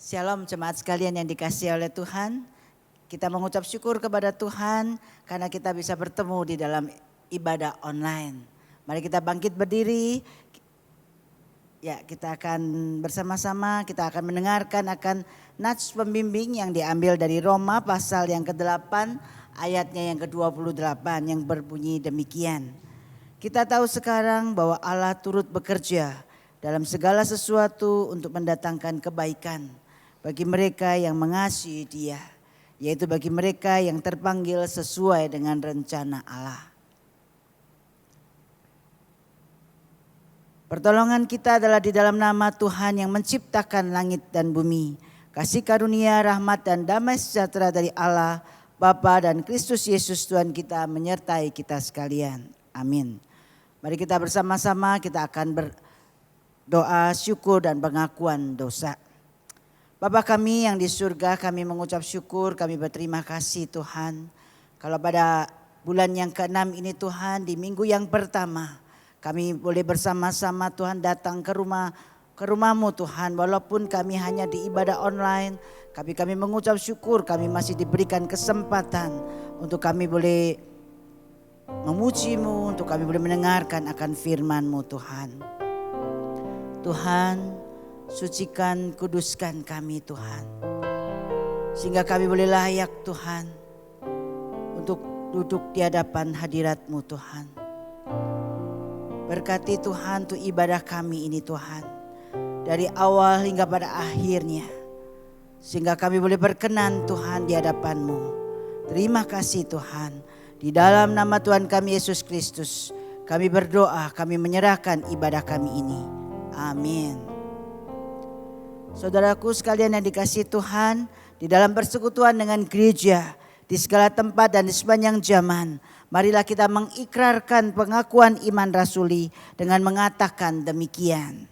Shalom jemaat sekalian yang dikasihi oleh Tuhan. Kita mengucap syukur kepada Tuhan karena kita bisa bertemu di dalam ibadah online. Mari kita bangkit berdiri. Ya, kita akan bersama-sama, kita akan mendengarkan akan nats pembimbing yang diambil dari Roma pasal yang ke-8 ayatnya yang ke-28 yang berbunyi demikian. Kita tahu sekarang bahwa Allah turut bekerja dalam segala sesuatu untuk mendatangkan kebaikan bagi mereka yang mengasihi Dia, yaitu bagi mereka yang terpanggil sesuai dengan rencana Allah. Pertolongan kita adalah di dalam nama Tuhan yang menciptakan langit dan bumi. Kasih karunia, rahmat dan damai sejahtera dari Allah, Bapa dan Kristus Yesus Tuhan kita menyertai kita sekalian. Amin. Mari kita bersama-sama kita akan berdoa syukur dan pengakuan dosa. Bapa kami yang di surga, kami mengucap syukur, kami berterima kasih Tuhan. Kalau pada bulan yang ke-6 ini Tuhan, di minggu yang pertama, kami boleh bersama-sama Tuhan datang ke rumah-Mu Tuhan. Walaupun kami hanya di ibadah online, kami mengucap syukur, kami masih diberikan kesempatan untuk kami boleh memuji-Mu, untuk kami boleh mendengarkan akan firman-Mu Tuhan. Tuhan, sucikan, kuduskan kami Tuhan. Sehingga kami boleh layak Tuhan untuk duduk di hadapan hadirat-Mu Tuhan. Berkati Tuhan untuk ibadah kami ini Tuhan. Dari awal hingga pada akhirnya. Sehingga kami boleh berkenan Tuhan di hadapan-Mu. Terima kasih Tuhan. Di dalam nama Tuhan kami Yesus Kristus. Kami berdoa, kami menyerahkan ibadah kami ini. Amin. Saudaraku sekalian yang dikasihi Tuhan, di dalam persekutuan dengan gereja, di segala tempat dan di sepanjang zaman, marilah kita mengikrarkan pengakuan iman rasuli dengan mengatakan demikian.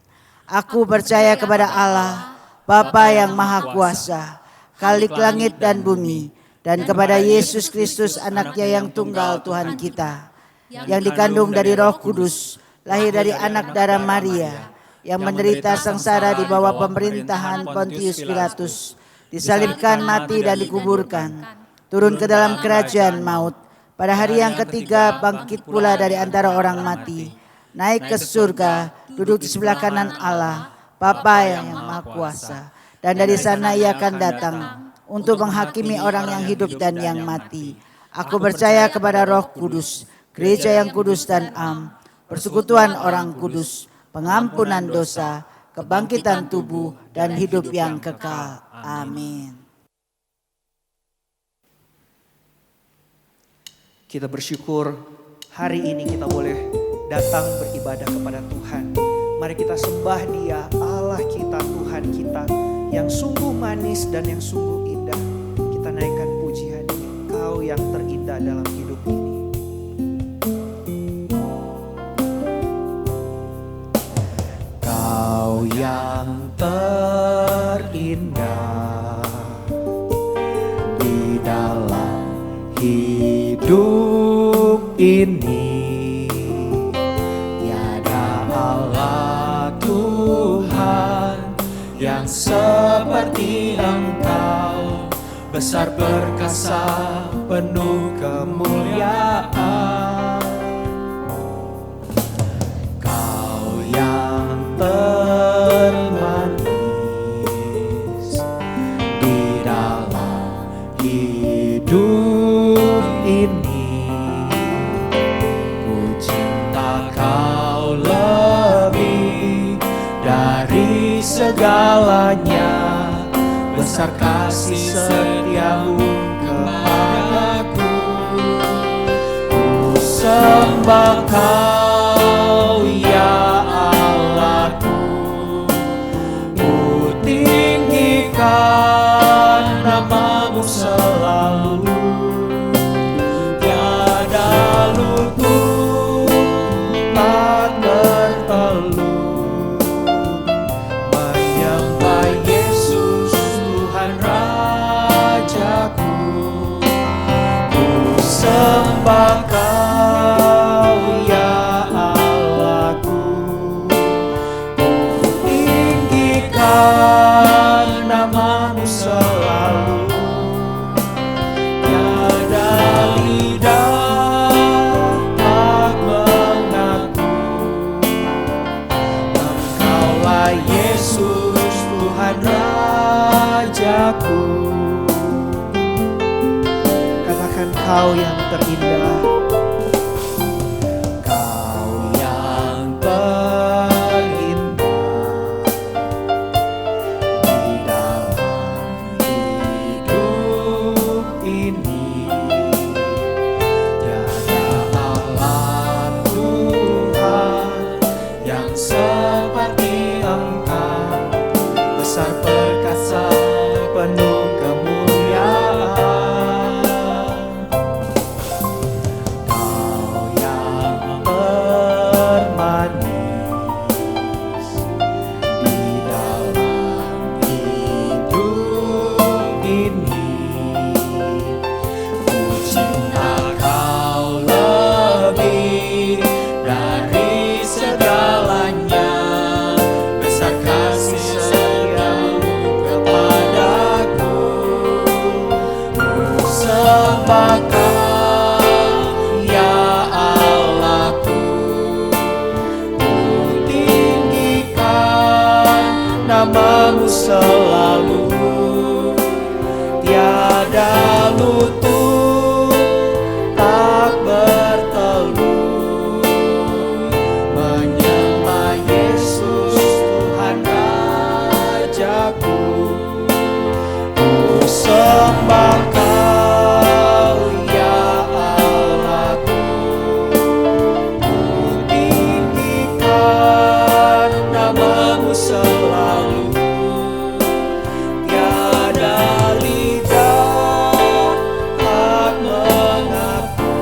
Aku percaya kepada Allah, Bapa yang Maha Kuasa, Khalik langit dan bumi, dan kepada Yesus Kristus anaknya yang tunggal Tuhan kita, yang dikandung dari Roh Kudus, lahir dari anak darah Maria, yang menderita sengsara di bawah pemerintahan Pontius Pilatus, disalibkan, mati dan dikuburkan, turun ke dalam kerajaan maut, pada hari yang ketiga bangkit pula dari antara orang mati, naik ke surga, duduk di sebelah kanan Allah, Bapa yang Maha Kuasa, dan dari sana Ia akan datang untuk menghakimi orang yang hidup dan yang mati. Aku percaya kepada Roh Kudus, gereja yang kudus dan am, persekutuan orang kudus, pengampunan dosa, kebangkitan tubuh, dan hidup yang kekal. Amin. Kita bersyukur hari ini kita boleh datang beribadah kepada Tuhan. Mari kita sembah Dia, Allah kita, Tuhan kita, yang sungguh manis dan yang sungguh indah. Kita naikkan pujian, Engkau yang terindah dalam hidup ini. Kau yang terindah di dalam hidup ini, tiada Allah Tuhan yang seperti Engkau, besar perkasa penuh kemuliaan. Kau yang termanis di dalam hidup ini, ku cinta Kau lebih dari segalanya, besar kasih setiamu kepadaku. Ku sembah Kau ya Allahku, ku tinggikan nama-Mu selalu. Tiada lutut tak bertelut menyembah Yesus Tuhan Rajaku. Ku sembah Kau ya rajaku. Katakan kau yang terindah. Kau yang terindah di dalam hidup ini. Tiada Allah Tuhan yang seperti Engkau, besar perkasa penuh kemuliaan. Kau yang termanis di dalam hidup ini. Ku cinta Kau lebih dari segalanya, besar kasih setiamu kepadaku. Ku sembah Kau, ya Allahku. Ku tinggikan namamu selalu. Tiada lutut tak bertelur menyembah Yesus Tuhan Rajaku. Ku sembah Kau, ya Allahku. Ku tinggikan namamu selalu. Tiada lidah tak mengaku,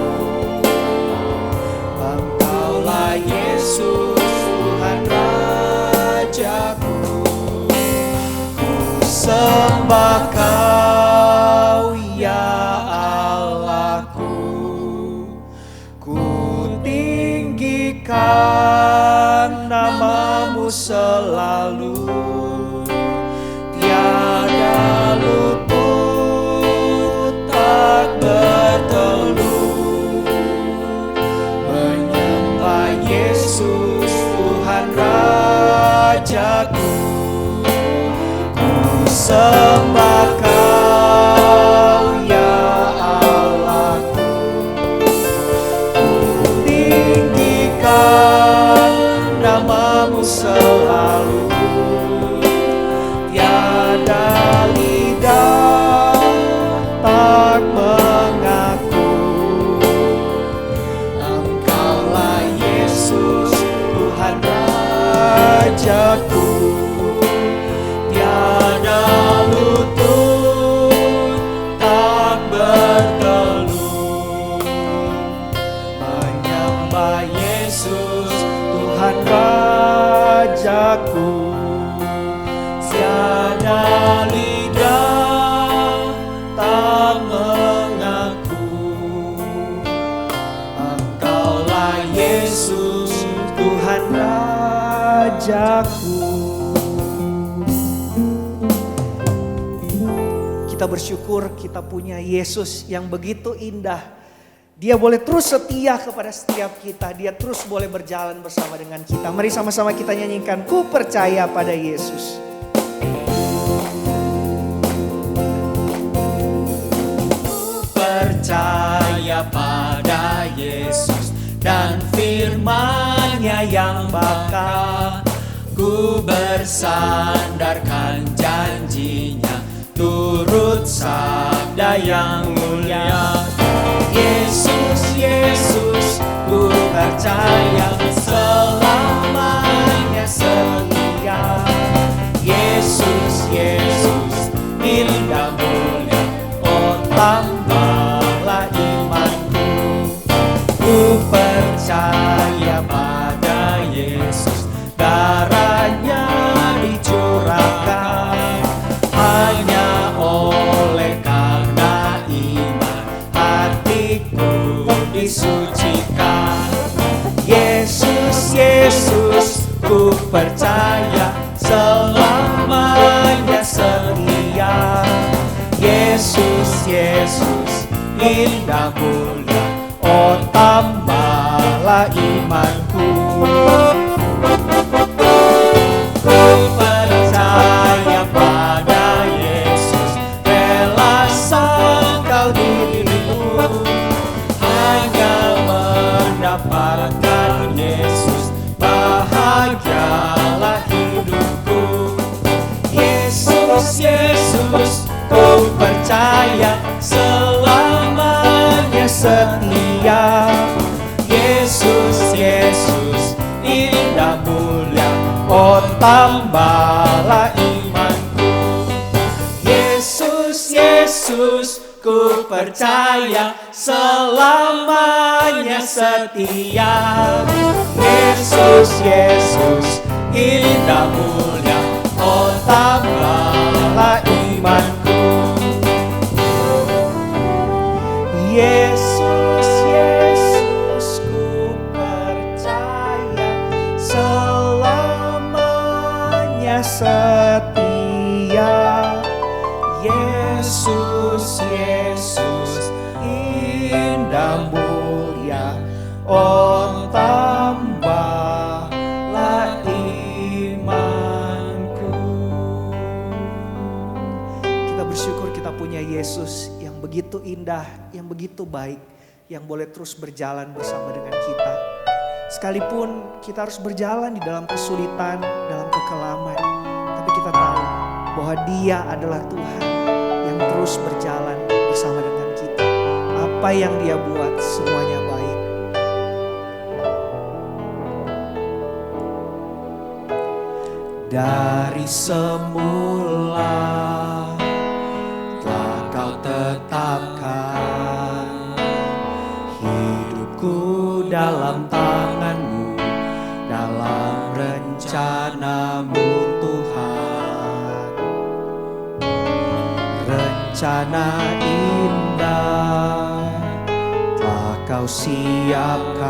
Engkaulah Yesus Tuhan Rajaku. Ku sembah Kau, ya Allahku. Ku tinggikan namamu selalu. Tiada lutut tak bertelur menyembah Yesus Tuhan Rajaku. Ku sembah Kau, ya Allahku. Ku tinggikan namamu selalu. Tiada lidah tak mengaku, Engkaulah Yesus Tuhan Rajaku. Tiada lutut tak bertelur menyembah Yesus Tuhan Rajaku. Tiada lidah tak mengaku, Engkaulah Yesus Tuhan Rajaku. Kita bersyukur kita punya Yesus yang begitu indah. Dia boleh terus setia kepada setiap kita. Dia terus boleh berjalan bersama dengan kita. Mari sama-sama kita nyanyikan Ku Percaya Pada Yesus. Percaya pada Yesus dan firman-Nya yang bakal. Ku bersandarkan janji-Nya, turut sabda yang mulia. Yesus, Yesus, ku percaya selamanya setia. Yesus, Yesus, indah mulia, oh tambahlah imanku. Ku percaya pada Yesus, darah-Nya dicurahkan hanya oleh karena iman, hatiku disucikan. Yesus, Yesus, ku percaya selamanya setia. Yesus, Yesus, indah mulia, oh tambahlah imanku. Ku percaya pada Yesus, tambahlah imanku. Yesus, Yesus, ku percaya selamanya setia. Yesus, Yesus, indah mulia, oh tambahlah imanku. Yesus, Yesus, ku percaya selamanya setia. Yesus, Yesus, indah mulia, oh tambahlah imanku. Kita bersyukur kita punya Yesus yang begitu indah, yang begitu baik, yang boleh terus berjalan bersama dengan kita. Sekalipun kita harus berjalan di dalam kesulitan, dalam kekelaman, tapi kita tahu bahwa Dia adalah Tuhan yang terus berjalan bersama dengan kita. Apa yang Dia buat semuanya baik. Dari semula telah Kau tetapkan hidupku dalam tangan-Mu, dalam rencana-Mu Tuhan. Rencana indah telah Kau siapkan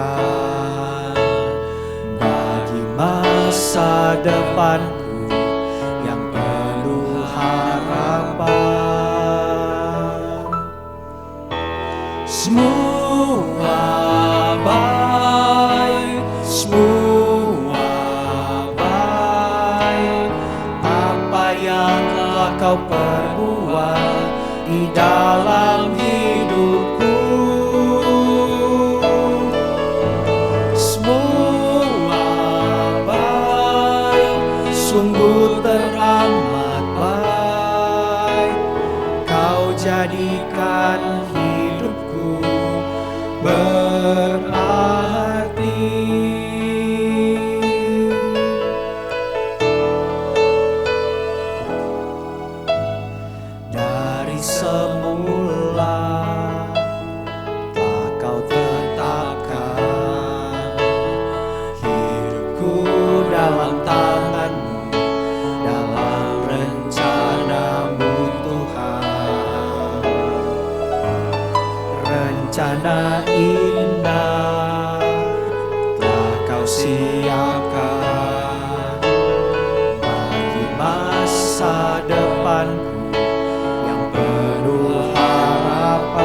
bagi masa depanku yang penuh harapan. Semua baik, semua baik, apa yang telah Kau perbuat di dalam hidupku. Sungguh teramat baik, Kau jadikan hidupku berarti. Dari semula telah Kau tetapkan hidupku dalam tangan-Mu, dalam rencana-Mu Tuhan. Rencana indah telah Kau siapkan bagi masa depanku yang penuh harapan.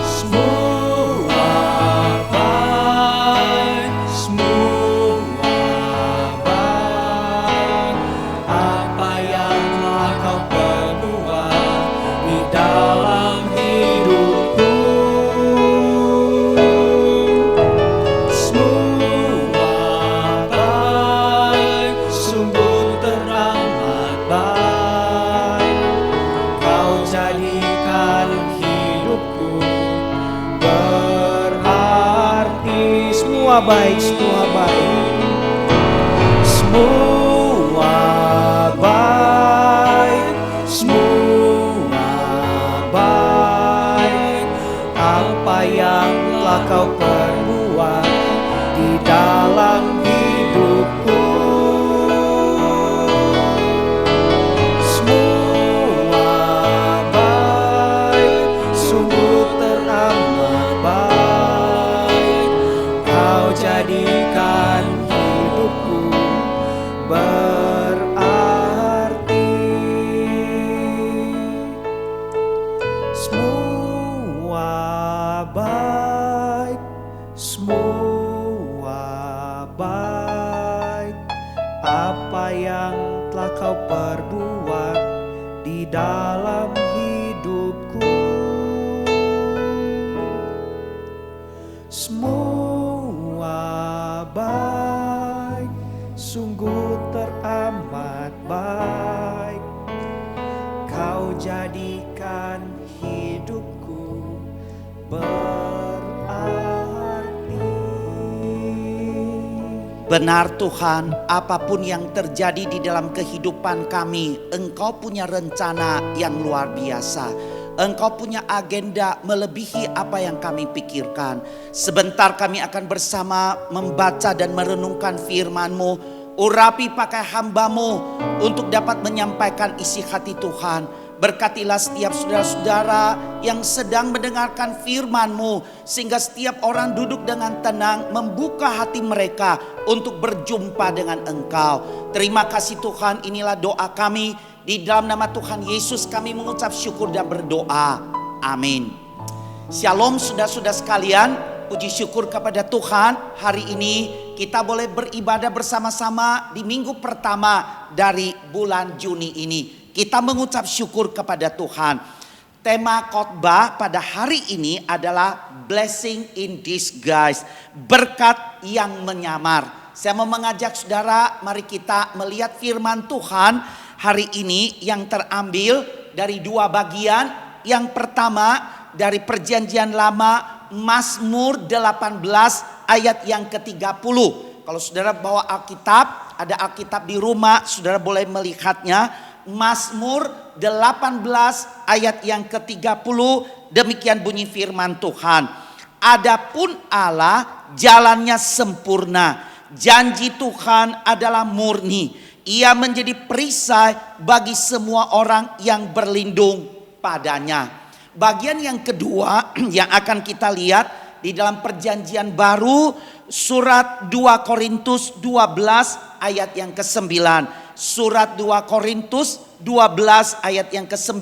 Semua baik, semua baik, apa yang telah Kau perbuat di dalam hidupku. Semua baik, sungguh teramat baik, Kau jadikan hidupku berarti. Semua baik, semua baik. Semua baik, semua baik, apa yang telah Kau perbuat di dalam hidupku. Semua baik, sungguh teramat baik, Kau jadikan hidupku berarti. Semua baik, semua baik, apa yang telah Kau perbuat di dalam hidupku. Semua baik, sungguh teramat baik, Kau jadikan hidupku berarti. Benar Tuhan, apapun yang terjadi di dalam kehidupan kami, Engkau punya rencana yang luar biasa. Engkau punya agenda melebihi apa yang kami pikirkan. Sebentar kami akan bersama membaca dan merenungkan firman-Mu. Urapi pakai hamba-Mu untuk dapat menyampaikan isi hati Tuhan. Berkatilah setiap saudara-saudara yang sedang mendengarkan firman-Mu, sehingga setiap orang duduk dengan tenang membuka hati mereka untuk berjumpa dengan Engkau. Terima kasih Tuhan, inilah doa kami. Di dalam nama Tuhan Yesus kami mengucap syukur dan berdoa. Amin. Shalom saudara-saudara sekalian, puji syukur kepada Tuhan. Hari ini kita boleh beribadah bersama-sama di minggu pertama dari bulan Juni ini. Kita mengucap syukur kepada Tuhan. Tema khotbah pada hari ini adalah blessing in disguise, berkat yang menyamar. Saya mau mengajak saudara, mari kita melihat firman Tuhan hari ini yang terambil dari dua bagian. Yang pertama dari Perjanjian Lama, Mazmur 18 ayat yang ke-30. Kalau saudara bawa Alkitab, ada Alkitab di rumah, saudara boleh melihatnya. Mazmur 18 ayat yang ke-30, demikian bunyi firman Tuhan. Adapun Allah jalannya sempurna, janji Tuhan adalah murni. Ia menjadi perisai bagi semua orang yang berlindung padanya. Bagian yang kedua yang akan kita lihat di dalam Perjanjian Baru, surat 2 Korintus 12 ayat yang ke-9. Surat 2 Korintus 12 ayat yang ke-9,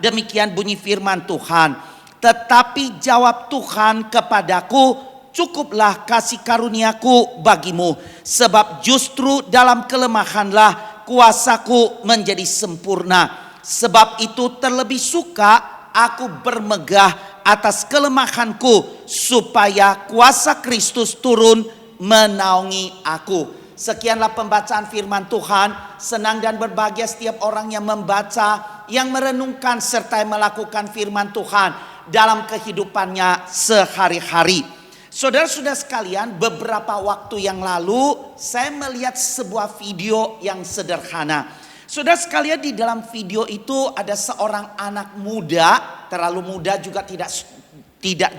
demikian bunyi firman Tuhan. Tetapi jawab Tuhan kepadaku, cukuplah kasih karuniaku bagimu, sebab justru dalam kelemahanlah kuasaku menjadi sempurna. Sebab itu terlebih suka aku bermegah atas kelemahanku, supaya kuasa Kristus turun menaungi aku. Sekianlah pembacaan firman Tuhan. Senang dan berbahagia setiap orang yang membaca, yang merenungkan serta melakukan firman Tuhan dalam kehidupannya sehari-hari. Saudara-saudara sekalian, beberapa waktu yang lalu saya melihat sebuah video yang sederhana. Saudara sekalian, di dalam video itu ada seorang anak muda, terlalu muda juga tidak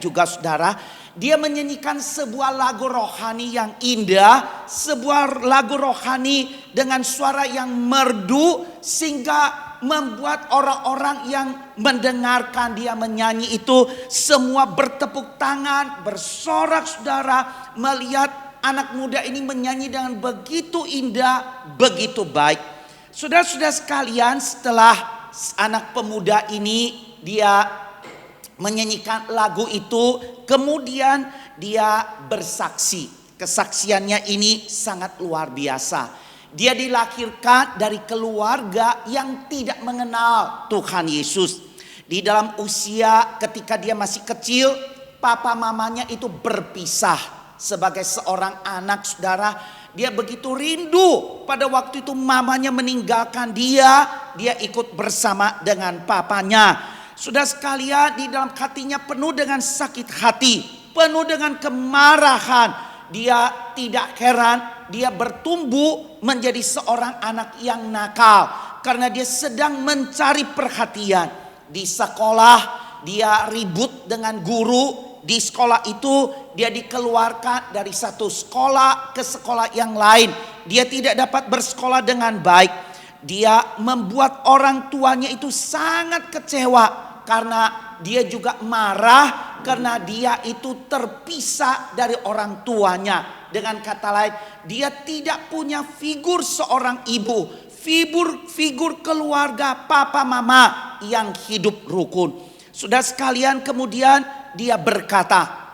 juga saudara. Dia menyanyikan sebuah lagu rohani yang indah, sebuah lagu rohani dengan suara yang merdu, sehingga membuat orang-orang yang mendengarkan dia menyanyi itu semua bertepuk tangan, bersorak saudara, melihat anak muda ini menyanyi dengan begitu indah, begitu baik. Saudara-saudara sekalian, setelah anak pemuda ini dia menyanyikan lagu itu, kemudian dia bersaksi. Kesaksiannya ini sangat luar biasa. Dia dilahirkan dari keluarga yang tidak mengenal Tuhan Yesus. Di dalam usia ketika dia masih kecil, papa mamanya itu berpisah. Sebagai seorang anak saudara, dia begitu rindu pada waktu itu mamanya meninggalkan dia ikut bersama dengan papanya. Sudah sekalian, di dalam hatinya penuh dengan sakit hati, penuh dengan kemarahan. Dia tidak heran dia bertumbuh menjadi seorang anak yang nakal, karena dia sedang mencari perhatian. Di sekolah dia ribut dengan guru. Di sekolah itu dia dikeluarkan dari satu sekolah ke sekolah yang lain. Dia tidak dapat bersekolah dengan baik. Dia membuat orang tuanya itu sangat kecewa, karena dia juga marah karena dia itu terpisah dari orang tuanya. Dengan kata lain, dia tidak punya figur seorang ibu, figur keluarga papa mama yang hidup rukun. Sudah sekalian, kemudian dia berkata,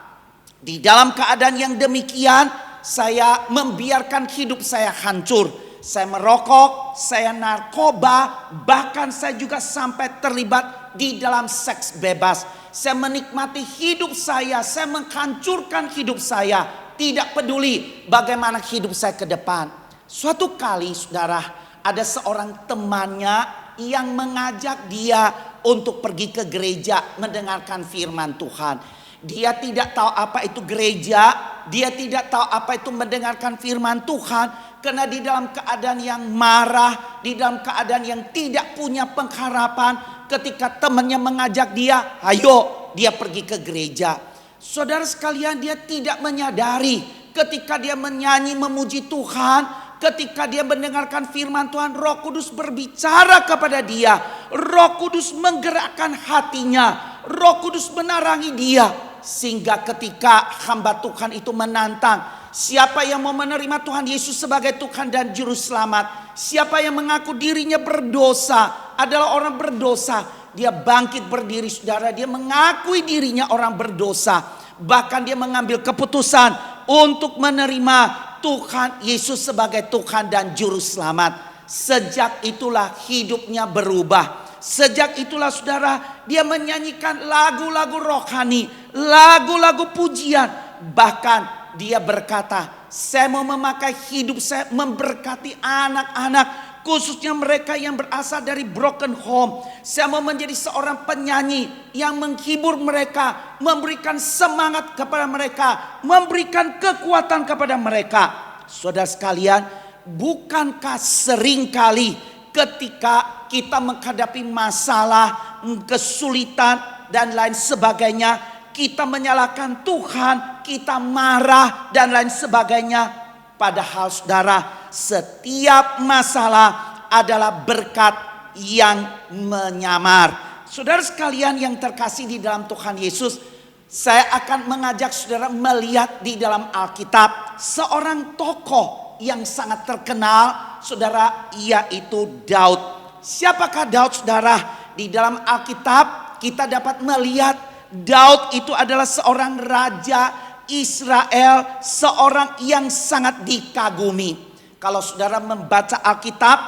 di dalam keadaan yang demikian saya membiarkan hidup saya hancur. Saya merokok, saya narkoba, bahkan saya juga sampai terlibat di dalam seks bebas. Saya menikmati hidup saya menghancurkan hidup saya. Tidak peduli bagaimana hidup saya ke depan. Suatu kali saudara, ada seorang temannya yang mengajak dia untuk pergi ke gereja mendengarkan firman Tuhan. Dia tidak tahu apa itu gereja, dia tidak tahu apa itu mendengarkan firman Tuhan. Karena di dalam keadaan yang marah, di dalam keadaan yang tidak punya pengharapan, ketika temannya mengajak dia, ayo dia pergi ke gereja. Saudara sekalian, dia tidak menyadari ketika dia menyanyi memuji Tuhan, ketika dia mendengarkan firman Tuhan, Roh Kudus berbicara kepada dia. Roh Kudus menggerakkan hatinya, Roh Kudus menarangi dia. Sehingga ketika hamba Tuhan itu menantang, siapa yang mau menerima Tuhan Yesus sebagai Tuhan dan Juru Selamat, siapa yang mengaku dirinya berdosa, adalah orang berdosa, dia bangkit berdiri saudara. Dia mengakui dirinya orang berdosa. Bahkan dia mengambil keputusan untuk menerima Tuhan Yesus sebagai Tuhan dan Juru Selamat. Sejak itulah hidupnya berubah. Sejak itulah saudara, dia menyanyikan lagu-lagu rohani, lagu-lagu pujian. Bahkan dia berkata, saya mau memakai hidup saya memberkati anak-anak, khususnya mereka yang berasal dari broken home. Saya mau menjadi seorang penyanyi yang menghibur mereka, memberikan semangat kepada mereka, memberikan kekuatan kepada mereka. Saudara sekalian, bukankah seringkali ketika kita menghadapi masalah, kesulitan dan lain sebagainya, kita menyalahkan Tuhan, kita marah dan lain sebagainya. Padahal saudara, setiap masalah adalah berkat yang menyamar. Saudara sekalian yang terkasih di dalam Tuhan Yesus, saya akan mengajak saudara melihat di dalam Alkitab seorang tokoh yang sangat terkenal, saudara, yaitu Daud. Siapakah Daud, saudara? Di dalam Alkitab kita dapat melihat Daud itu adalah seorang raja Israel, seorang yang sangat dikagumi. Kalau saudara membaca Alkitab,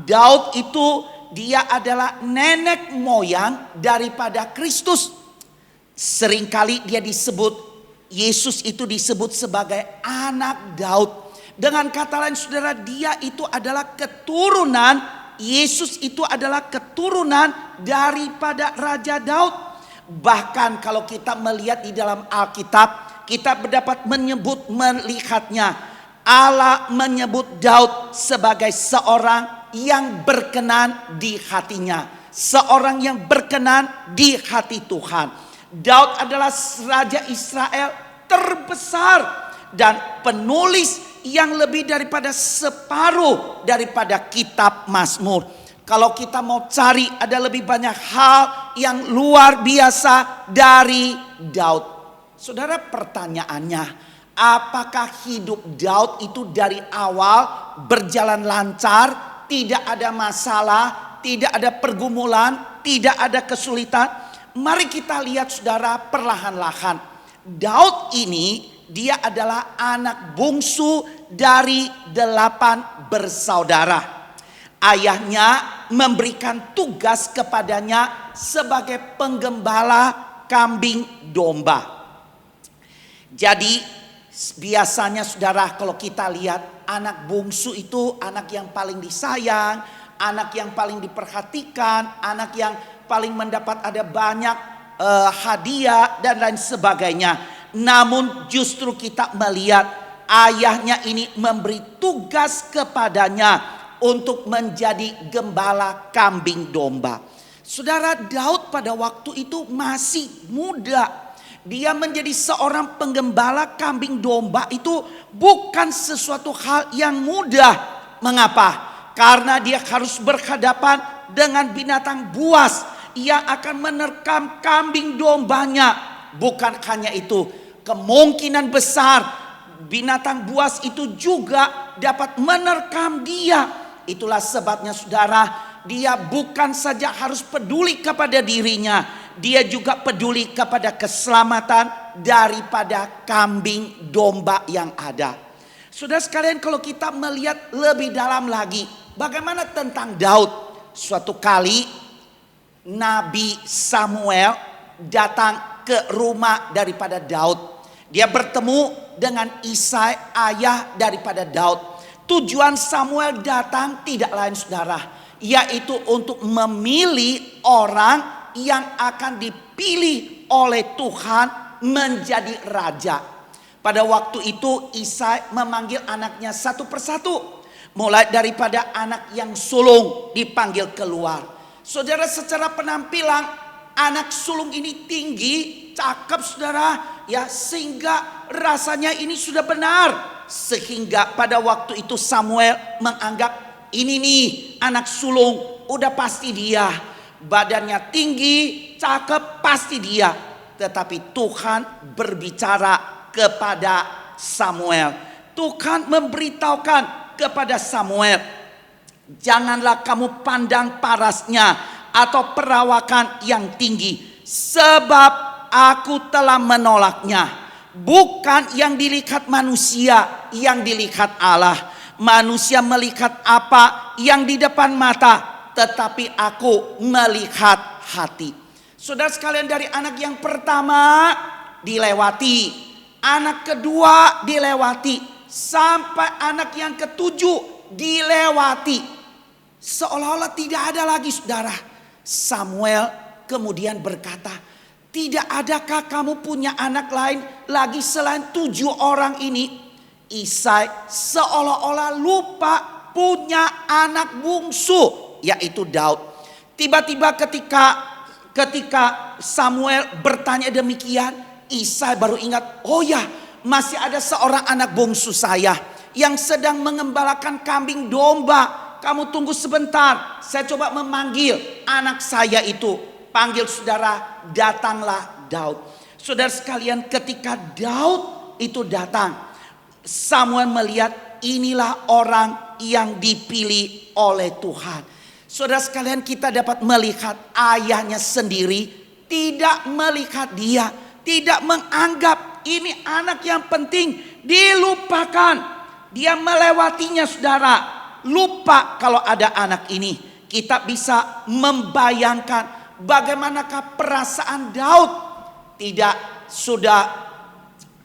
Daud itu dia adalah nenek moyang daripada Kristus. Seringkali dia disebut, Yesus itu disebut sebagai anak Daud. Dengan kata lain saudara, dia itu adalah keturunan, Yesus itu adalah keturunan daripada Raja Daud. Bahkan kalau kita melihat di dalam Alkitab, kita dapat melihatnya. Allah menyebut Daud sebagai seorang yang berkenan di hatinya. Seorang yang berkenan di hati Tuhan. Daud adalah Raja Israel terbesar dan penulis yang lebih daripada separuh daripada kitab Mazmur. Kalau kita mau cari, ada lebih banyak hal yang luar biasa dari Daud. Saudara, pertanyaannya, apakah hidup Daud itu dari awal berjalan lancar, tidak ada masalah, tidak ada pergumulan, tidak ada kesulitan? Mari kita lihat saudara perlahan-lahan. Daud ini dia adalah anak bungsu dari 8 bersaudara. Ayahnya memberikan tugas kepadanya sebagai penggembala kambing domba. Jadi biasanya saudara, kalau kita lihat anak bungsu itu anak yang paling disayang, anak yang paling diperhatikan, anak yang paling mendapat ada banyak hadiah dan lain sebagainya. Namun justru kita melihat ayahnya ini memberi tugas kepadanya untuk menjadi gembala kambing domba. Saudara, Daud pada waktu itu masih muda. Dia menjadi seorang penggembala kambing domba itu bukan sesuatu hal yang mudah. Mengapa? Karena dia harus berhadapan dengan binatang buas yang akan menerkam kambing dombanya. Bukan hanya itu, kemungkinan besar binatang buas itu juga dapat menerkam dia. Itulah sebabnya saudara, dia bukan saja harus peduli kepada dirinya, dia juga peduli kepada keselamatan daripada kambing domba yang ada. Saudara sekalian, kalau kita melihat lebih dalam lagi, bagaimana tentang Daud? Suatu kali Nabi Samuel datang ke rumah daripada Daud. Dia bertemu dengan Isai, ayah daripada Daud. Tujuan Samuel datang tidak lain saudara, yaitu untuk memilih orang yang akan dipilih oleh Tuhan menjadi raja. Pada waktu itu Isai memanggil anaknya satu persatu. Mulai daripada anak yang sulung dipanggil keluar. Saudara, secara penampilan anak sulung ini tinggi, cakep saudara, ya, sehingga rasanya ini sudah benar. Sehingga pada waktu itu Samuel menganggap ini nih anak sulung, udah pasti dia. Badannya tinggi, cakep, pasti dia. Tetapi Tuhan berbicara kepada Samuel. Tuhan memberitahukan kepada Samuel, janganlah kamu pandang parasnya atau perawakan yang tinggi, sebab aku telah menolaknya. Bukan yang dilihat manusia, yang dilihat Allah. Manusia melihat apa yang di depan mata, tetapi aku melihat hati. Saudara sekalian, dari anak yang pertama dilewati, anak kedua dilewati, sampai anak yang ketujuh dilewati. Seolah-olah tidak ada lagi saudara. Samuel kemudian berkata, tidak adakah kamu punya anak lain lagi selain 7 orang ini? Isai seolah-olah lupa punya anak bungsu, yaitu Daud. Tiba-tiba ketika Samuel bertanya demikian, Isai baru ingat, oh ya, masih ada seorang anak bungsu saya yang sedang mengembalakan kambing domba. Kamu tunggu sebentar, saya coba memanggil anak saya itu. Panggil saudara, datanglah Daud. Saudara sekalian, ketika Daud itu datang, Samuel melihat inilah orang yang dipilih oleh Tuhan. Saudara sekalian, kita dapat melihat ayahnya sendiri tidak melihat dia, tidak menganggap ini anak yang penting, dilupakan. Dia melewatinya saudara, lupa kalau ada anak ini. Kita bisa membayangkan bagaimanakah perasaan Daud. Tidak, sudah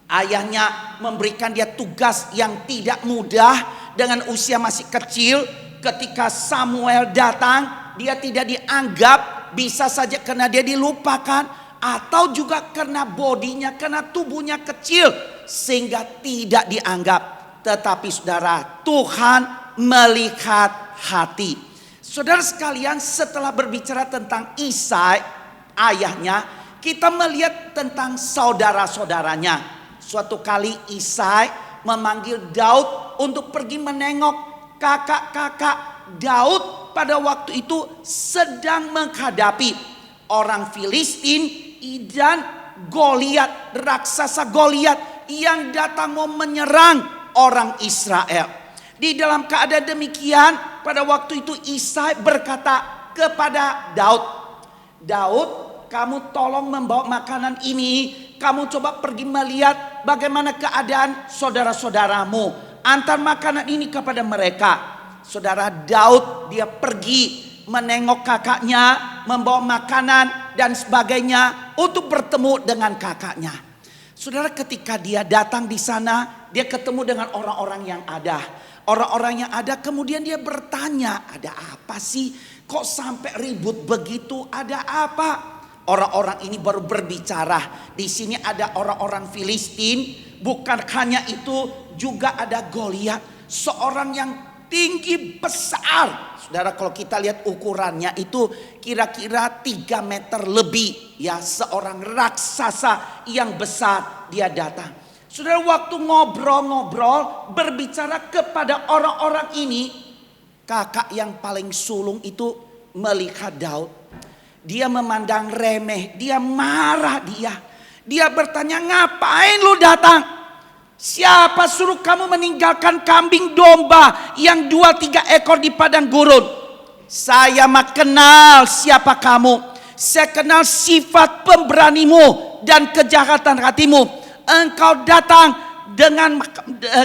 ayahnya memberikan dia tugas yang tidak mudah dengan usia masih kecil. Ketika Samuel datang, dia tidak dianggap, bisa saja karena dia dilupakan, atau juga karena bodinya, karena tubuhnya kecil sehingga tidak dianggap. Tetapi saudara, Tuhan melihat hati. Saudara sekalian, setelah berbicara tentang Isai, ayahnya, kita melihat tentang saudara-saudaranya. Suatu kali Isai memanggil Daud untuk pergi menengok kakak-kakak. Daud pada waktu itu sedang menghadapi orang Filistin dan Goliat, raksasa Goliat yang datang mau menyerang orang Israel. Di dalam keadaan demikian, pada waktu itu Isai berkata kepada Daud, Daud, kamu tolong membawa makanan ini. Kamu coba pergi melihat bagaimana keadaan saudara-saudaramu. Antar makanan ini kepada mereka. Saudara, Daud dia pergi menengok kakaknya, membawa makanan dan sebagainya untuk bertemu dengan kakaknya. Saudara, ketika dia datang di sana, dia ketemu dengan orang-orang yang ada. Orang-orang yang ada kemudian dia bertanya, ada apa sih? Kok sampai ribut begitu? Ada apa? Orang-orang ini baru berbicara. Di sini ada orang-orang Filistin. Bukan hanya itu, juga ada Goliat, seorang yang tinggi besar. Saudara, kalau kita lihat ukurannya itu kira-kira 3 meter lebih. Ya, seorang raksasa yang besar dia datang. Saudara, waktu ngobrol-ngobrol berbicara kepada orang-orang ini, kakak yang paling sulung itu melihat Daud. Dia memandang remeh, dia marah dia. Dia bertanya, ngapain lu datang? Siapa suruh kamu meninggalkan kambing domba yang 2-3 ekor di padang gurun? Saya mah kenal siapa kamu. Saya kenal sifat pemberanimu dan kejahatan hatimu. Engkau datang dengan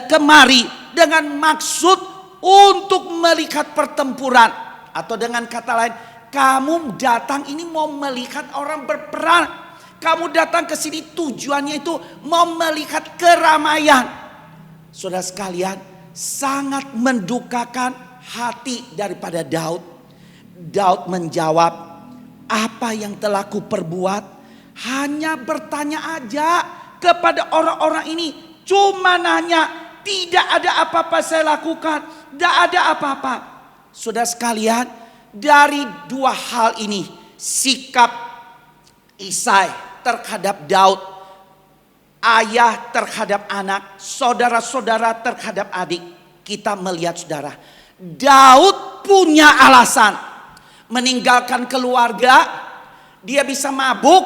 kemari dengan maksud untuk melihat pertempuran. Atau dengan kata lain, kamu datang ini mau melihat orang berperang. Kamu datang ke sini tujuannya itu mau melihat keramaian. Saudara sekalian, sangat mendukakan hati daripada Daud. Daud menjawab, apa yang telah kuperbuat? Hanya bertanya aja kepada orang-orang ini, cuma nanya, tidak ada apa-apa saya lakukan, tidak ada apa-apa. Saudara sekalian, dari dua hal ini, sikap Isai terhadap Daud, ayah terhadap anak, saudara-saudara terhadap adik, kita melihat saudara, Daud punya alasan meninggalkan keluarga. Dia bisa mabuk,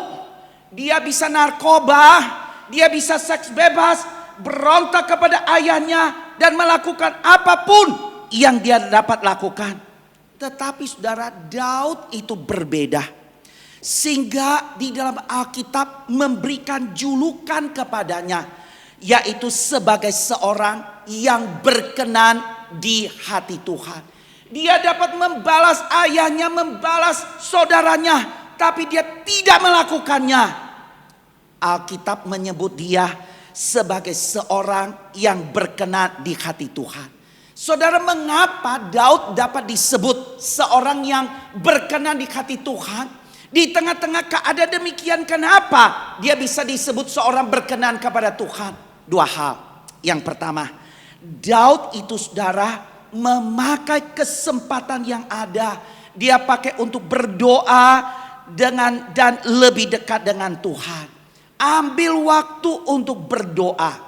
dia bisa narkoba, dia bisa seks bebas, berontak kepada ayahnya dan melakukan apapun yang dia dapat lakukan. Tetapi saudara, Daud itu berbeda. Sehingga di dalam Alkitab memberikan julukan kepadanya, yaitu sebagai seorang yang berkenan di hati Tuhan. Dia dapat membalas ayahnya, membalas saudaranya, tapi dia tidak melakukannya. Alkitab menyebut dia sebagai seorang yang berkenan di hati Tuhan. Saudara, mengapa Daud dapat disebut seorang yang berkenan di hati Tuhan? Di tengah-tengah keadaan demikian, kenapa dia bisa disebut seorang berkenan kepada Tuhan? Dua hal. Yang pertama, Daud itu saudara memakai kesempatan yang ada. Dia pakai untuk berdoa dan lebih dekat dengan Tuhan. Ambil waktu untuk berdoa.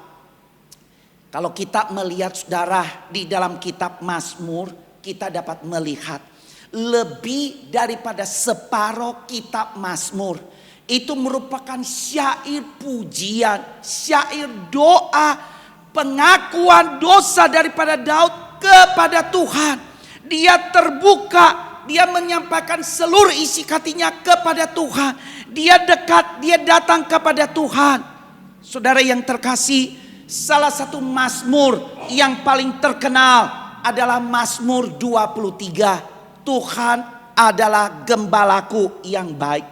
Kalau kita melihat saudara di dalam kitab Mazmur, kita dapat melihat lebih daripada separuh kitab Mazmur itu merupakan syair pujian, syair doa, pengakuan dosa daripada Daud kepada Tuhan. Dia terbuka, dia menyampaikan seluruh isi hatinya kepada Tuhan. Dia dekat, dia datang kepada Tuhan. Saudara yang terkasih, salah satu Mazmur yang paling terkenal adalah Mazmur 23. Tuhan adalah gembalaku yang baik.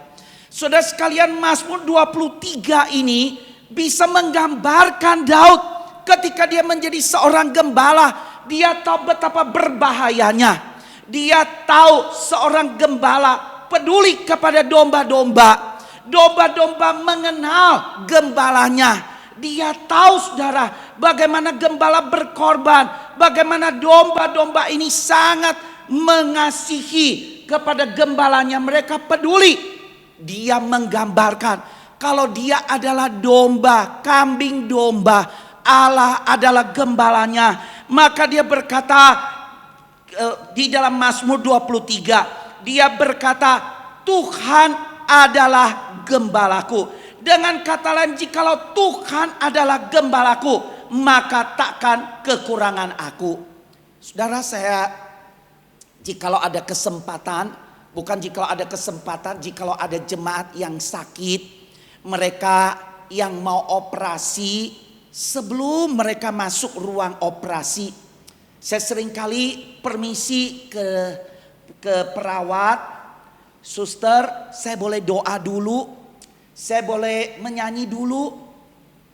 Saudara sekalian, Mazmur 23 ini bisa menggambarkan Daud ketika dia menjadi seorang gembala. Dia tahu betapa berbahayanya. Dia tahu seorang gembala peduli kepada domba-domba. Domba-domba mengenal gembalanya. Dia tahu saudara bagaimana gembala berkorban. Bagaimana domba-domba ini sangat mengasihi kepada gembalanya. Mereka peduli. Dia menggambarkan kalau dia adalah domba, kambing domba. Allah adalah gembalanya. Maka dia berkata di dalam Mazmur 23, dia berkata, Tuhan adalah gembalaku. Dengan kata lain, jikalau Tuhan adalah gembalaku, maka takkan kekurangan aku. Saudara, saya jikalau ada kesempatan, bukan jikalau ada kesempatan, jikalau ada jemaat yang sakit, mereka yang mau operasi, sebelum mereka masuk ruang operasi, saya seringkali permisi ke perawat, suster, saya boleh doa dulu, saya boleh menyanyi dulu.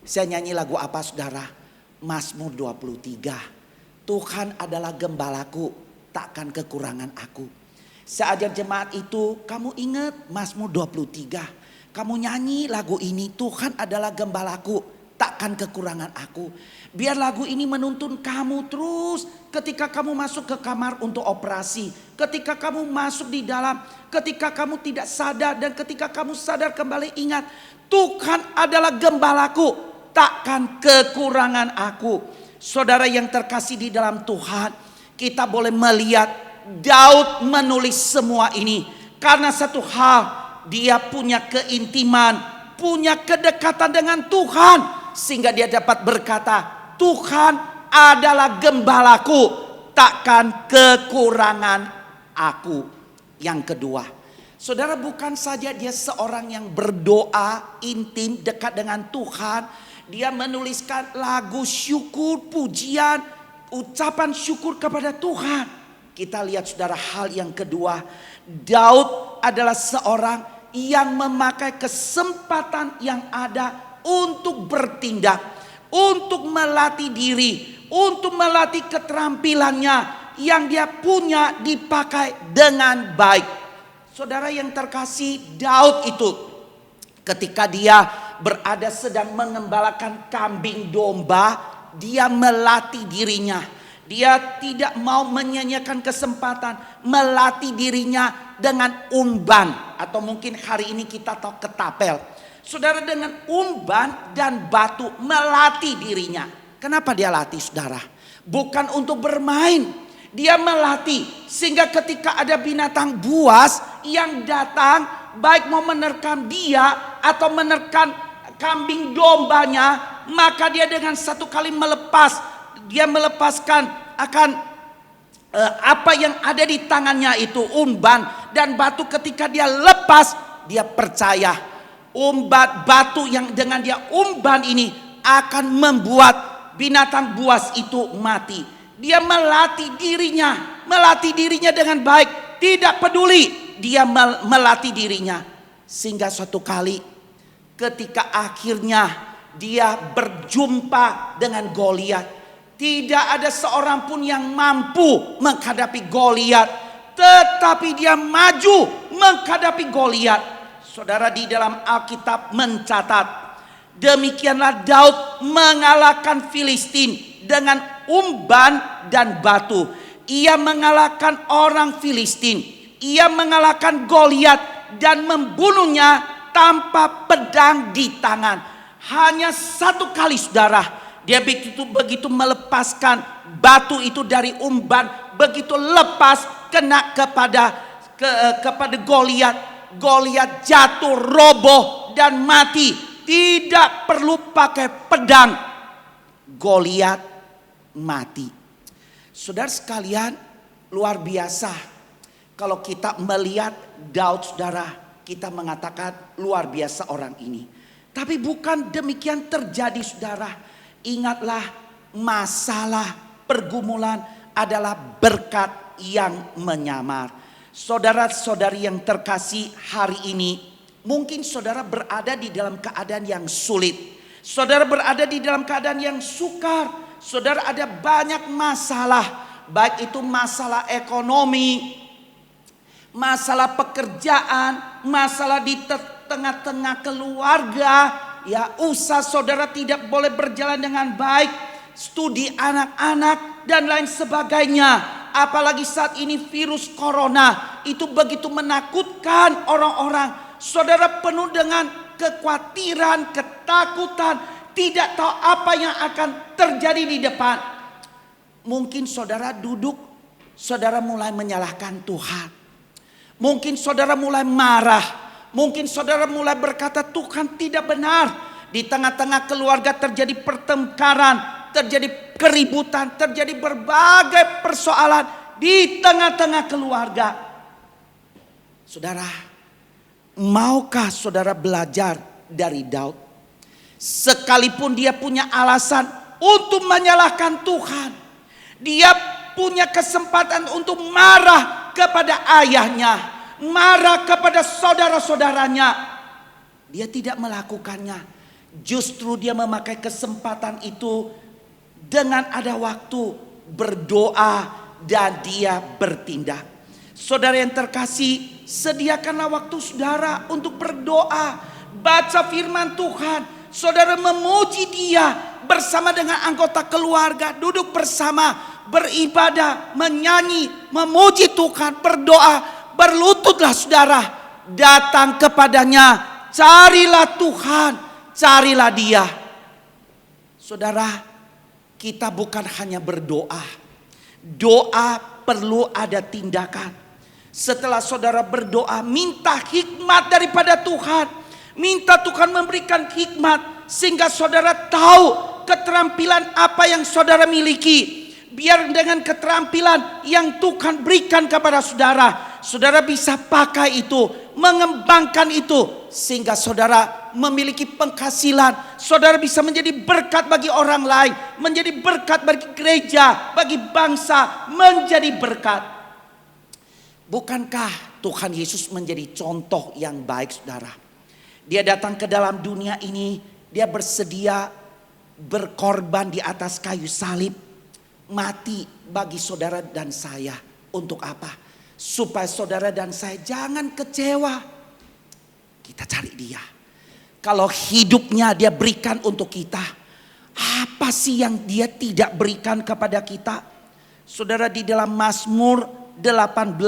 Saya nyanyi lagu apa saudara? Mazmur 23. Tuhan adalah gembalaku, takkan kekurangan aku. Saya ajar jemaat itu, kamu ingat Mazmur 23. Kamu nyanyi lagu ini, Tuhan adalah gembalaku, takkan kekurangan aku. Biar lagu ini menuntun kamu terus ketika kamu masuk ke kamar untuk operasi. Ketika kamu masuk di dalam, ketika kamu tidak sadar dan ketika kamu sadar kembali, ingat Tuhan adalah gembalaku, takkan kekurangan aku. Saudara yang terkasih di dalam Tuhan, kita boleh melihat Daud menulis semua ini karena satu hal, dia punya keintiman, punya kedekatan dengan Tuhan, sehingga dia dapat berkata, Tuhan adalah gembalaku, takkan kekurangan aku. Yang kedua, saudara, bukan saja dia seorang yang berdoa intim dekat dengan Tuhan, dia menuliskan lagu syukur, pujian, ucapan syukur kepada Tuhan. Kita lihat saudara, hal yang kedua, Daud adalah seorang yang memakai kesempatan yang ada untuk bertindak, untuk melatih diri, untuk melatih keterampilannya yang dia punya dipakai dengan baik. Saudara yang terkasih, Daud itu ketika dia berada sedang mengembalakan kambing domba, dia melatih dirinya. Dia tidak mau menyanyiakan kesempatan, melatih dirinya dengan umban, atau mungkin hari ini kita tahu ketapel. Saudara, dengan umban dan batu melatih dirinya. Kenapa dia latih, saudara? Bukan untuk bermain. Dia melatih sehingga ketika ada binatang buas yang datang, baik mau menerkam dia atau menerkam kambing dombanya, maka dia dengan satu kali dia melepaskan akan apa yang ada di tangannya itu, umban dan batu. Ketika dia lepas, dia percaya batu yang dengan dia umban ini akan membuat binatang buas itu mati. Dia melatih dirinya dengan baik, tidak peduli. Dia melatih dirinya sehingga suatu kali ketika akhirnya dia berjumpa dengan Goliat, tidak ada seorang pun yang mampu menghadapi Goliat, tetapi dia maju menghadapi Goliat. Saudara, di dalam Alkitab mencatat, demikianlah Daud mengalahkan Filistin dengan umban dan batu. Ia mengalahkan orang Filistin, ia mengalahkan Goliat dan membunuhnya tanpa pedang di tangan. Hanya satu kali, saudara, dia begitu melepaskan batu itu dari umban, begitu lepas kena kepada Goliat. Goliat jatuh, roboh dan mati. Tidak perlu pakai pedang, Goliat mati. Saudara sekalian, luar biasa. Kalau kita melihat Daud, saudara, kita mengatakan luar biasa orang ini. Tapi bukan demikian terjadi, saudara. Ingatlah, masalah pergumulan adalah berkat yang menyamar. Saudara-saudari yang terkasih, hari ini mungkin saudara berada di dalam keadaan yang sulit. Saudara berada di dalam keadaan yang sukar. Saudara ada banyak masalah, baik itu masalah ekonomi, masalah pekerjaan, masalah di tengah-tengah keluarga, ya, usaha saudara tidak boleh berjalan dengan baik, studi anak-anak dan lain sebagainya. Apalagi saat ini virus corona itu begitu menakutkan orang-orang. Saudara penuh dengan kekhawatiran, ketakutan, tidak tahu apa yang akan terjadi di depan. Mungkin saudara duduk, saudara mulai menyalahkan Tuhan. Mungkin saudara mulai marah. Mungkin saudara mulai berkata Tuhan tidak benar. Di tengah-tengah keluarga terjadi pertengkaran, terjadi keributan, terjadi berbagai persoalan di tengah-tengah keluarga. Saudara, maukah saudara belajar dari Daud? Sekalipun dia punya alasan untuk menyalahkan Tuhan, dia punya kesempatan untuk marah kepada ayahnya, marah kepada saudara-saudaranya. Dia tidak melakukannya. Justru dia memakai kesempatan itu dengan ada waktu berdoa dan dia bertindak. Saudara yang terkasih, sediakanlah waktu saudara untuk berdoa, baca firman Tuhan. Saudara memuji dia bersama dengan anggota keluarga, duduk bersama, beribadah, menyanyi, memuji Tuhan, berdoa, berlututlah saudara, datang kepadanya, carilah Tuhan, carilah dia. Saudara, kita bukan hanya berdoa. Doa perlu ada tindakan. Setelah saudara berdoa, minta hikmat daripada Tuhan. Minta Tuhan memberikan hikmat sehingga saudara tahu keterampilan apa yang saudara miliki. Biar dengan keterampilan yang Tuhan berikan kepada saudara, saudara bisa pakai itu, mengembangkan itu, sehingga saudara memiliki penghasilan. Saudara bisa menjadi berkat bagi orang lain, menjadi berkat bagi gereja, bagi bangsa, menjadi berkat. Bukankah Tuhan Yesus menjadi contoh yang baik, saudara? Dia datang ke dalam dunia ini, dia bersedia berkorban di atas kayu salib, mati bagi saudara dan saya. Untuk apa? Supaya saudara dan saya jangan kecewa. Kita cari dia. Kalau hidupnya dia berikan untuk kita, apa sih yang dia tidak berikan kepada kita? Saudara, di dalam Mazmur 18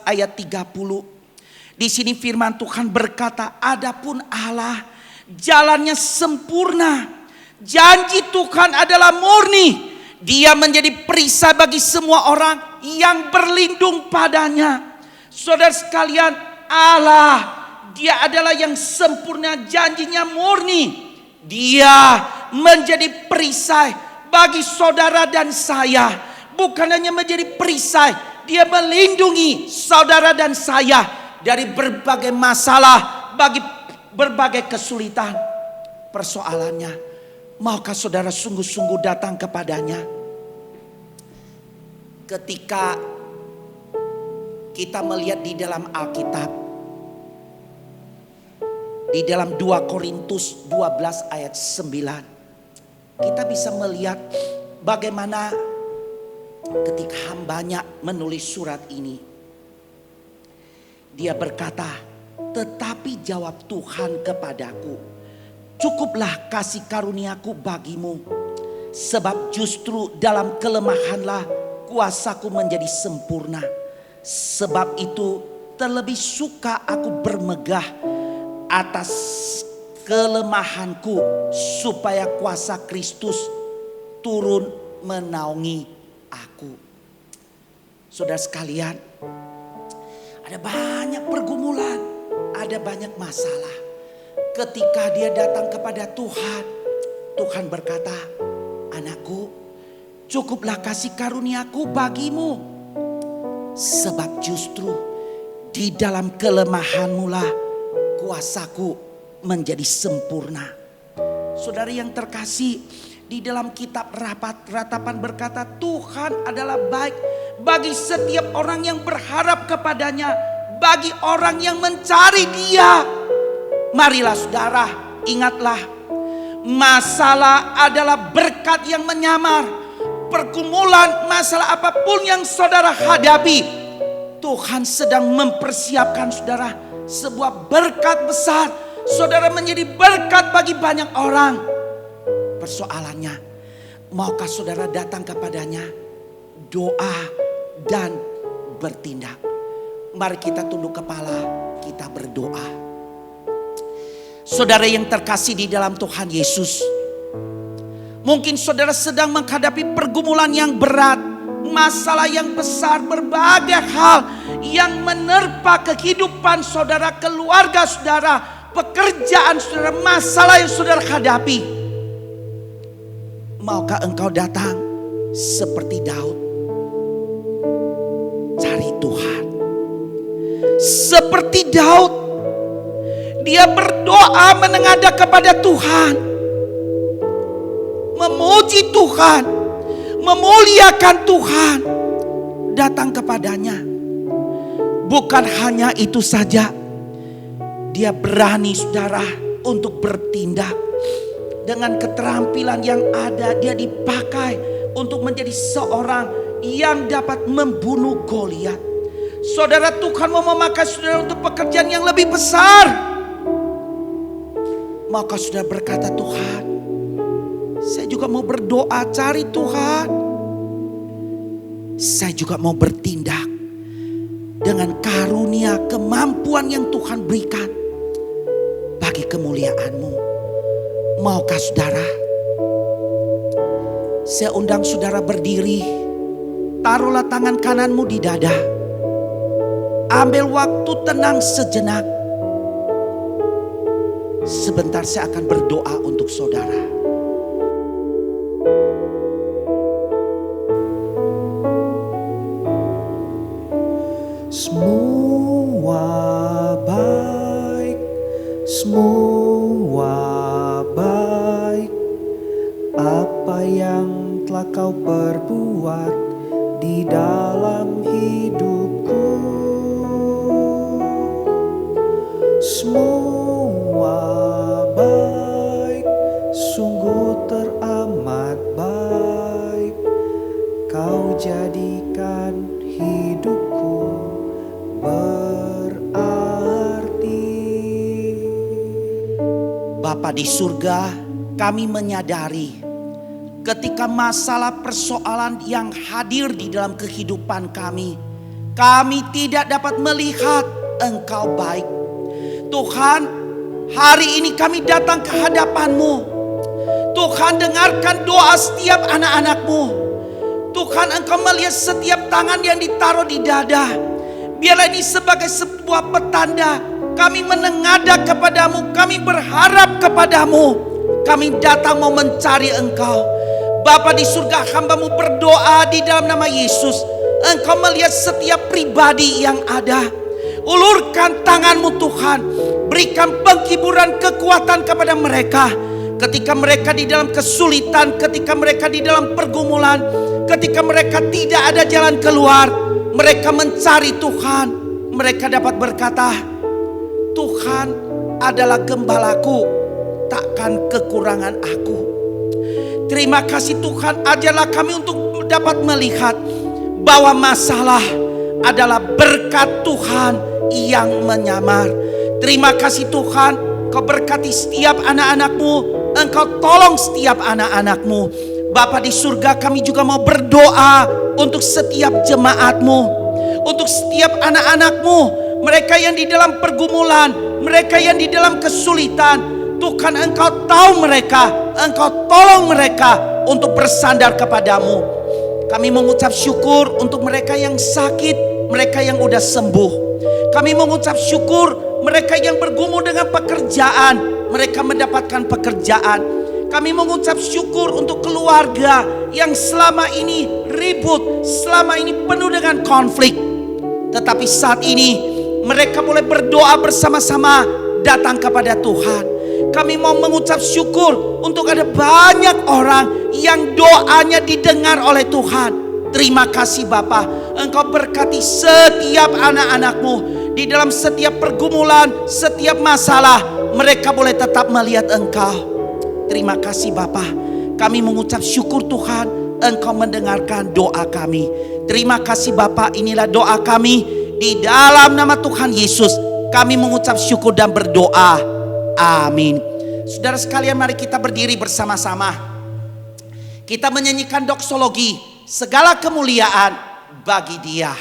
ayat 30. Di sini firman Tuhan berkata, adapun Allah jalannya sempurna. Janji Tuhan adalah murni. Dia menjadi perisai bagi semua orang yang berlindung padanya. Saudara sekalian, Allah, Dia adalah yang sempurna, janjinya murni. Dia menjadi perisai bagi saudara dan saya. Bukan hanya menjadi perisai, Dia melindungi saudara dan saya dari berbagai masalah, bagi berbagai kesulitan. Persoalannya, maukah saudara sungguh-sungguh datang kepadanya? Ketika kita melihat di dalam Alkitab, di dalam 2 Korintus 12 ayat 9, kita bisa melihat bagaimana ketika hambanya menulis surat ini. Dia berkata, tetapi jawab Tuhan kepadaku, cukuplah kasih karuniaku bagimu, sebab justru dalam kelemahanlah kuasaku menjadi sempurna. Sebab itu terlebih suka aku bermegah atas kelemahanku, supaya kuasa Kristus turun menaungi aku. Saudara sekalian, ada banyak pergumulan, ada banyak masalah. Ketika dia datang kepada Tuhan, Tuhan berkata, anakku, cukuplah kasih karuniaku bagimu, sebab justru di dalam kelemahanmu lah kuasaku menjadi sempurna. Saudara yang terkasih, di dalam kitab Ratapan berkata, Tuhan adalah baik bagi setiap orang yang berharap kepadanya, bagi orang yang mencari Dia. Marilah saudara, ingatlah, masalah adalah berkat yang menyamar. Pergumulan, masalah apapun yang saudara hadapi, Tuhan sedang mempersiapkan saudara sebuah berkat besar. Saudara menjadi berkat bagi banyak orang. Persoalannya, maukah saudara datang kepadanya, doa dan bertindak? Mari kita tunduk kepala, kita berdoa. Saudara yang terkasih di dalam Tuhan Yesus, mungkin saudara sedang menghadapi pergumulan yang berat, masalah yang besar, berbagai hal yang menerpa kehidupan saudara, keluarga saudara, pekerjaan saudara, masalah yang saudara hadapi. Maukah engkau datang seperti Daud, cari Tuhan? Seperti Daud, dia berdoa menengadah kepada Tuhan, memuji Tuhan, memuliakan Tuhan, datang kepadanya. Bukan hanya itu saja, dia berani saudara untuk bertindak. Dengan keterampilan yang ada, dia dipakai untuk menjadi seorang yang dapat membunuh Goliat. Saudara, Tuhan mau memakai saudara untuk pekerjaan yang lebih besar. Maka saudara berkata, Tuhan, saya juga mau berdoa cari Tuhan. Saya juga mau bertindak dengan karunia kemampuan yang Tuhan berikan bagi kemuliaan-Mu. Maukah saudara? Saya undang saudara berdiri. Taruhlah tangan kananmu di dada. Ambil waktu tenang sejenak. Sebentar saya akan berdoa untuk saudara. Semua baik, semua baik. Apa yang telah kau perbuat di dalam hidupku, semua baik, sungguh teramat baik. Kau jadikan hidupku berarti. Bapa di surga, kami menyadari ketika masalah persoalan yang hadir di dalam kehidupan kami tidak dapat melihat Engkau baik. Tuhan, hari ini kami datang ke hadapan-Mu. Tuhan, dengarkan doa setiap anak-anak-Mu. Tuhan, Engkau melihat setiap tangan yang ditaruh di dada. Biarlah ini sebagai sebuah petanda. Kami menengadah kepadamu, kami berharap kepadamu. Kami datang mau mencari Engkau. Bapa di surga, hamba-Mu berdoa di dalam nama Yesus. Engkau melihat setiap pribadi yang ada. Ulurkan tangan-Mu Tuhan. Berikan penghiburan kekuatan kepada mereka. Ketika mereka di dalam kesulitan, ketika mereka di dalam pergumulan, ketika mereka tidak ada jalan keluar, mereka mencari Tuhan. Mereka dapat berkata, Tuhan adalah gembalaku, takkan kekurangan aku. Terima kasih Tuhan, ajarlah kami untuk dapat melihat bahwa masalah adalah berkat Tuhan yang menyamar. Terima kasih Tuhan, Kau berkati setiap anak-anak-Mu, Engkau tolong setiap anak-anak-Mu. Bapa di surga, kami juga mau berdoa untuk setiap jemaat-Mu, untuk setiap anak-anak-Mu, mereka yang di dalam pergumulan, mereka yang di dalam kesulitan. Tuhan, Engkau tahu mereka, Engkau tolong mereka untuk bersandar kepadamu. Kami mengucap syukur untuk mereka yang sakit, mereka yang udah sembuh. Kami mengucap syukur mereka yang bergumul dengan pekerjaan, mereka mendapatkan pekerjaan. Kami mengucap syukur untuk keluarga yang selama ini ribut, selama ini penuh dengan konflik. Tetapi saat ini mereka boleh berdoa bersama-sama datang kepada Tuhan. Kami mau mengucap syukur untuk ada banyak orang yang doanya didengar oleh Tuhan. Terima kasih Bapa, Engkau berkati setiap anak-anak-Mu. Di dalam setiap pergumulan, setiap masalah, mereka boleh tetap melihat Engkau. Terima kasih Bapa, kami mengucap syukur Tuhan, Engkau mendengarkan doa kami. Terima kasih Bapa, inilah doa kami. Di dalam nama Tuhan Yesus, kami mengucap syukur dan berdoa. Amin. Saudara sekalian, mari kita berdiri bersama-sama. Kita menyanyikan doksologi, segala kemuliaan bagi Dia.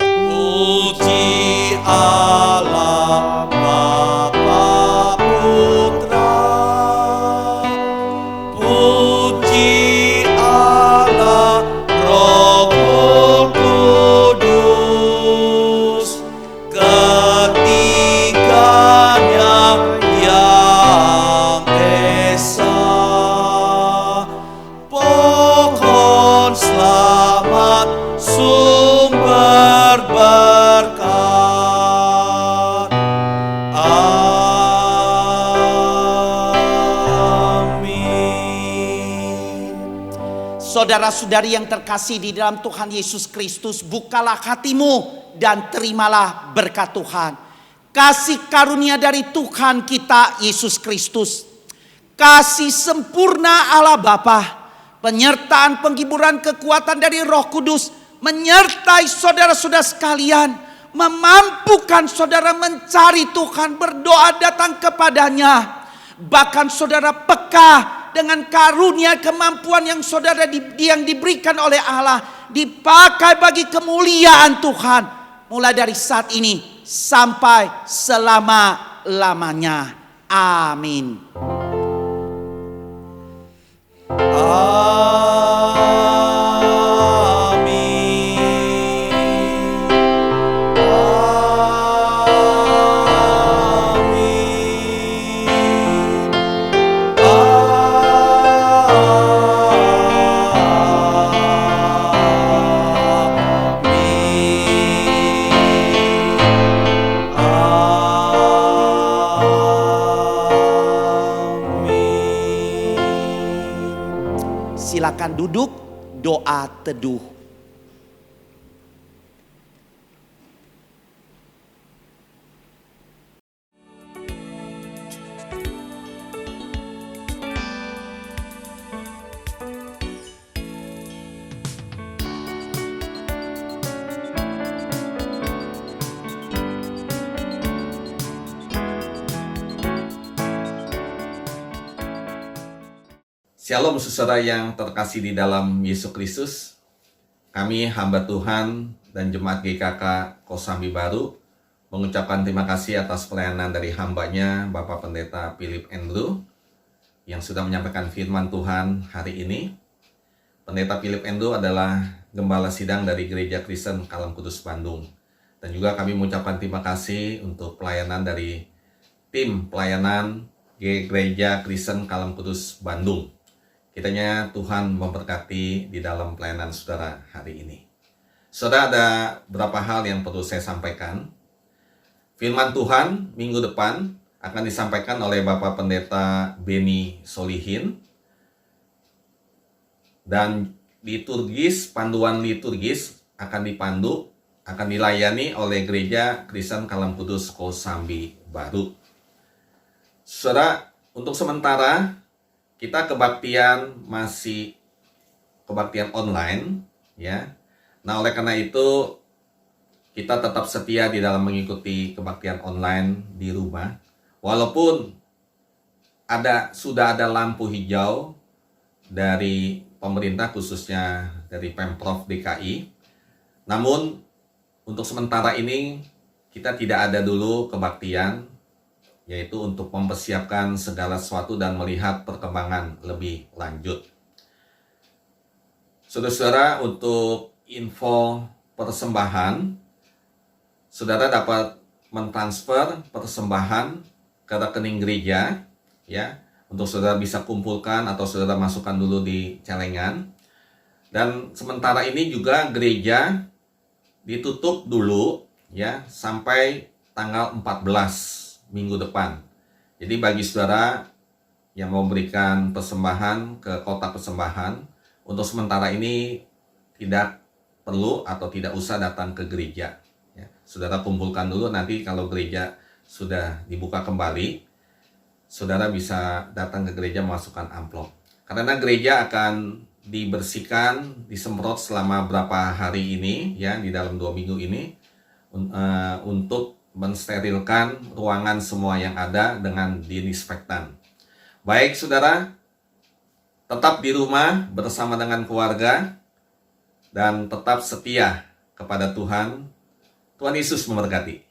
Puji Allah Bapa Putra, puji Allah Roh Kudus, ketiganya yang esa. Pohon selamat sumber berkat. Amin. Saudara-saudari yang terkasih di dalam Tuhan Yesus Kristus, bukalah hatimu dan terimalah berkat Tuhan. Kasih karunia dari Tuhan kita Yesus Kristus, kasih sempurna Allah Bapa, penyertaan penghiburan kekuatan dari Roh Kudus menyertai saudara-saudara sekalian, memampukan saudara mencari Tuhan, berdoa datang kepadanya. Bahkan saudara peka dengan karunia kemampuan yang saudara yang diberikan oleh Allah, dipakai bagi kemuliaan Tuhan, mulai dari saat ini sampai selama-lamanya. Amin. Silakan duduk, doa teduh. Shalom saudara yang terkasih di dalam Yesus Kristus. Kami hamba Tuhan dan Jemaat GKK Kosambi Baru mengucapkan terima kasih atas pelayanan dari hambanya Bapak Pendeta Philip Andrew yang sudah menyampaikan firman Tuhan hari ini. Pendeta Philip Andrew adalah gembala sidang dari Gereja Kristen Kalam Kudus Bandung. Dan juga kami mengucapkan terima kasih untuk pelayanan dari tim pelayanan Gereja Kristen Kalam Kudus Bandung. Kiranya Tuhan memberkati di dalam pelayanan saudara hari ini. Saudara, ada beberapa hal yang perlu saya sampaikan. Firman Tuhan minggu depan akan disampaikan oleh Bapak Pendeta Beni Solihin. Dan panduan liturgis akan dilayani oleh Gereja Kristen Kalam Kudus Kosambi Baru. Saudara, untuk sementara kita masih kebaktian online, ya. Nah, oleh karena itu kita tetap setia di dalam mengikuti kebaktian online di rumah, walaupun sudah ada lampu hijau dari pemerintah, khususnya dari Pemprov DKI. Namun untuk sementara ini kita tidak ada dulu kebaktian, yaitu untuk mempersiapkan segala sesuatu dan melihat perkembangan lebih lanjut. Saudara-saudara, untuk info persembahan, saudara dapat mentransfer persembahan ke rekening gereja, ya, untuk saudara bisa kumpulkan atau saudara masukkan dulu di celengan. Dan sementara ini juga gereja ditutup dulu, ya, sampai tanggal 14 minggu depan. Jadi bagi saudara yang mau memberikan persembahan ke kotak persembahan, untuk sementara ini tidak perlu atau tidak usah datang ke gereja, ya. Saudara kumpulkan dulu, nanti kalau gereja sudah dibuka kembali, saudara bisa datang ke gereja memasukkan amplop. Karena gereja akan dibersihkan, disemprot selama berapa hari ini, ya, di dalam 2 minggu ini, untuk mensterilkan ruangan semua yang ada dengan disinfektan. Baik saudara, tetap di rumah bersama dengan keluarga dan tetap setia kepada Tuhan. Tuhan Yesus memberkati.